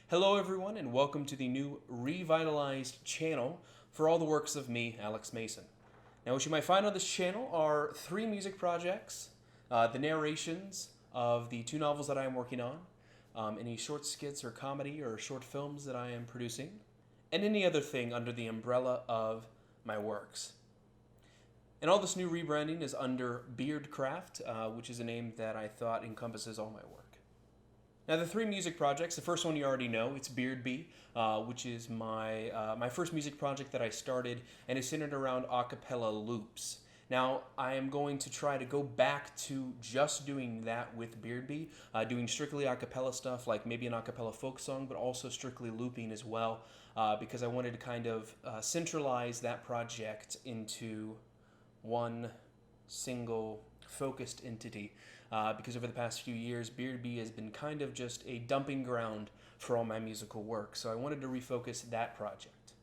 Hello everyone and welcome to the new revitalized channel for all the works of me, Alex Mason. Now what you might find on this channel are three music projects, the narrations of the two novels that I am working on, any short skits or comedy or short films that I am producing, and any other thing under the umbrella of my works. And all this new rebranding is under Beardcraft, which is a name that I thought encompasses all my work. Now the three music projects, the first one you already know, it's Beard Bee, which is my first music project that I started and is centered around a cappella loops. Now I am going to try to go back to just doing that with Beard Bee, doing strictly a cappella stuff like maybe an a cappella folk song, but also strictly looping as well, because I wanted to kind of centralize that project into one single focused entity, because over the past few years Beard Bee has been kind of just a dumping ground for all my musical work, so I wanted to refocus that project.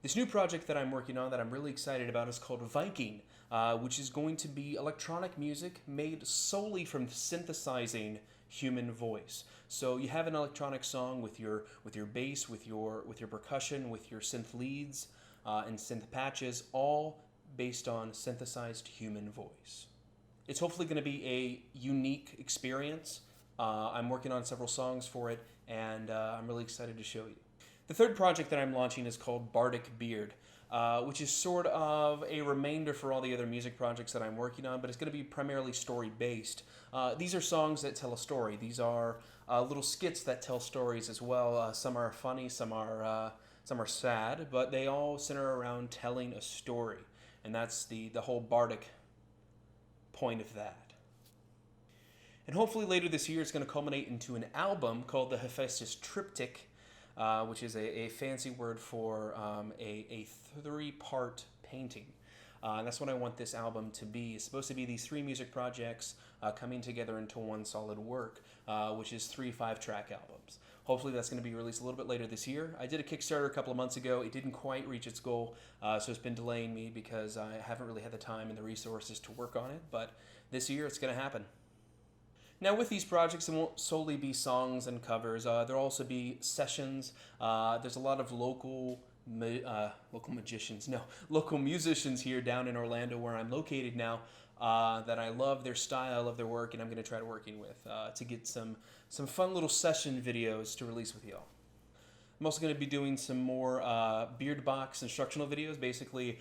This new project that I'm working on that I'm really excited about is called Viking, which is going to be electronic music made solely from synthesizing human voice. So you have an electronic song with your bass, with your percussion, with your synth leads and synth patches, all based on synthesized human voice. It's hopefully going to be a unique experience. I'm working on several songs for it, and I'm really excited to show you. The third project that I'm launching is called Bardic Beard, which is sort of a remainder for all the other music projects that I'm working on, but it's going to be primarily story-based. These are songs that tell a story. These are little skits that tell stories as well. Some are funny, some are sad, but they all center around telling a story. And that's the whole bardic point of that. And hopefully later this year it's going to culminate into an album called the Hephaestus Triptych, which is a fancy word for a three-part painting. And that's what I want this album to be. It's supposed to be these three music projects coming together into one solid work, which is three 5-track albums. Hopefully that's going to be released a little bit later this year. I did a Kickstarter a couple of months ago. It didn't quite reach its goal, so it's been delaying me because I haven't really had the time and the resources to work on it, but this year it's going to happen. Now with these projects, it won't solely be songs and covers. There'll also be sessions. There's a lot of local musicians here down in Orlando where I'm located now, that I love their style, I love their work, and I'm going to try to working with to get some fun little session videos to release with y'all. I'm also going to be doing some more Beardbox instructional videos, basically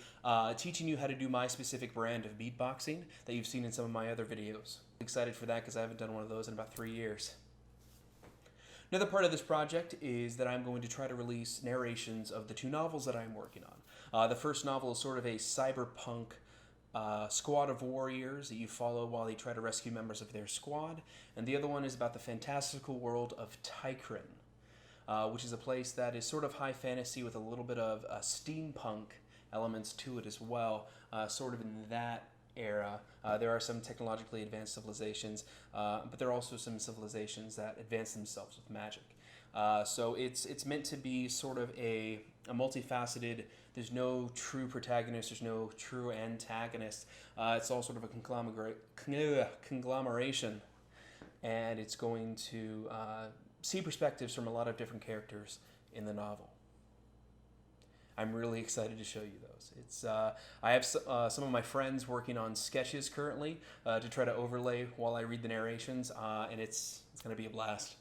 teaching you how to do my specific brand of beatboxing that you've seen in some of my other videos. I'm excited for that because I haven't done one of those in about 3 years. Another part of this project is that I'm going to try to release narrations of the two novels that I'm working on. The first novel is sort of a cyberpunk squad of warriors that you follow while they try to rescue members of their squad, and the other one is about the fantastical world of Tychrin, which is a place that is sort of high fantasy with a little bit of steampunk elements to it as well, sort of in that era. There are some technologically advanced civilizations, but there are also some civilizations that advance themselves with magic. So it's meant to be sort of a multifaceted. There's no true protagonist. There's no true antagonist. It's all sort of a conglomeration, and it's going to see perspectives from a lot of different characters in the novel. I'm really excited to show you those. I have some of my friends working on sketches currently to try to overlay while I read the narrations, and it's going to be a blast.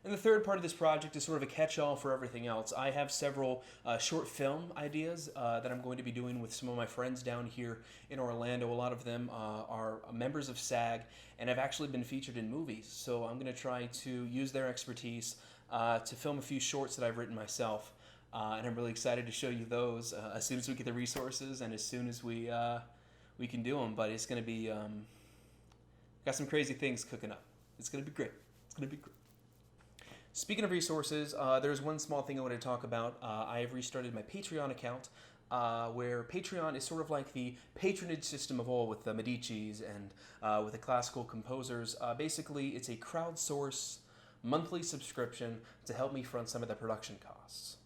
And the third part of this project is sort of a catch-all for everything else. I have several short film ideas that I'm going to be doing with some of my friends down here in Orlando. A lot of them are members of SAG and have actually been featured in movies. So I'm going to try to use their expertise to film a few shorts that I've written myself. And I'm really excited to show you those as soon as we get the resources and as soon as we can do them. But it's going to be, got some crazy things cooking up. It's going to be great. It's going to be great. Speaking of resources, there's one small thing I want to talk about. I have restarted my Patreon account, where Patreon is sort of like the patronage system of old with the Medicis and with the classical composers. Basically, it's a crowdsource monthly subscription to help me front some of the production costs.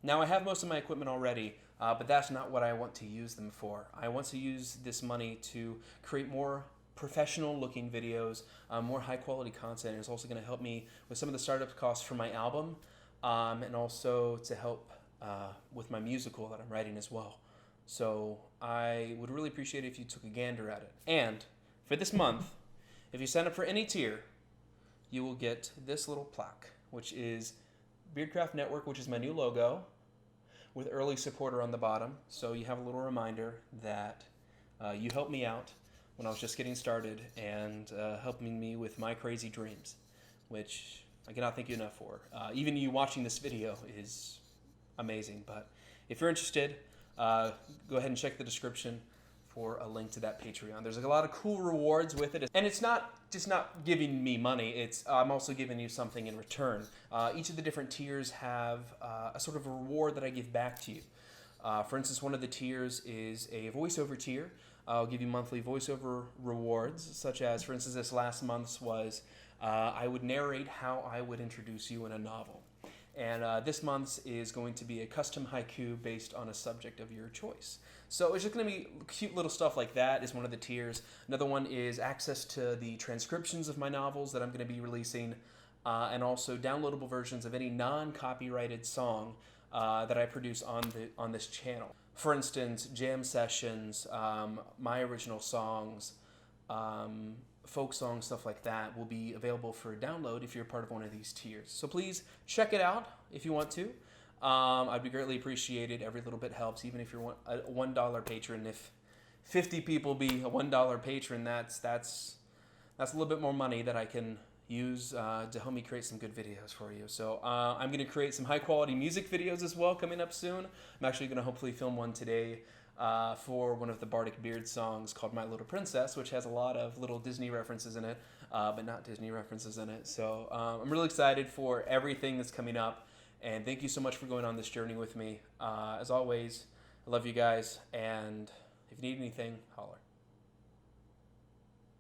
Now, I have most of my equipment already, but that's not what I want to use them for. I want to use this money to create more professional looking videos, more high quality content. It's also going to help me with some of the startup costs for my album, and also to help with my musical that I'm writing as well. So I would really appreciate it if you took a gander at it. And for this month, if you sign up for any tier, you will get this little plaque, which is Beardcraft Network, which is my new logo, with early supporter on the bottom. So you have a little reminder that you helped me out when I was just getting started and helping me with my crazy dreams, which I cannot thank you enough for. Even you watching this video is amazing. But if you're interested, go ahead and check the description for a link to that Patreon. There's a lot of cool rewards with it, and it's not just not giving me money. It's I'm also giving you something in return. Each of the different tiers have a sort of a reward that I give back to you. For instance, one of the tiers is a voiceover tier. I'll give you monthly voiceover rewards, such as, for instance, this last month's was I would narrate how I would introduce you in a novel. And this month's is going to be a custom haiku based on a subject of your choice. So it's just going to be cute little stuff like that is one of the tiers. Another one is access to the transcriptions of my novels that I'm going to be releasing, and also downloadable versions of any non-copyrighted song that I produce on this channel. For instance, jam sessions, my original songs, folk songs, stuff like that will be available for download if you're part of one of these tiers. So please check it out if you want to. I'd be greatly appreciated. Every little bit helps, even if you're a $1 patron. If 50 people be a $1 patron, that's a little bit more money that I can use to help me create some good videos for you. So I'm going to create some high quality music videos as well coming up soon. I'm actually going to hopefully film one today for one of the Bardic Beard songs called My Little Princess, which has a lot of little Disney references in it, but not Disney references in it. So I'm really excited for everything that's coming up, and thank you so much for going on this journey with me. As always, I love you guys, and if you need anything, holler.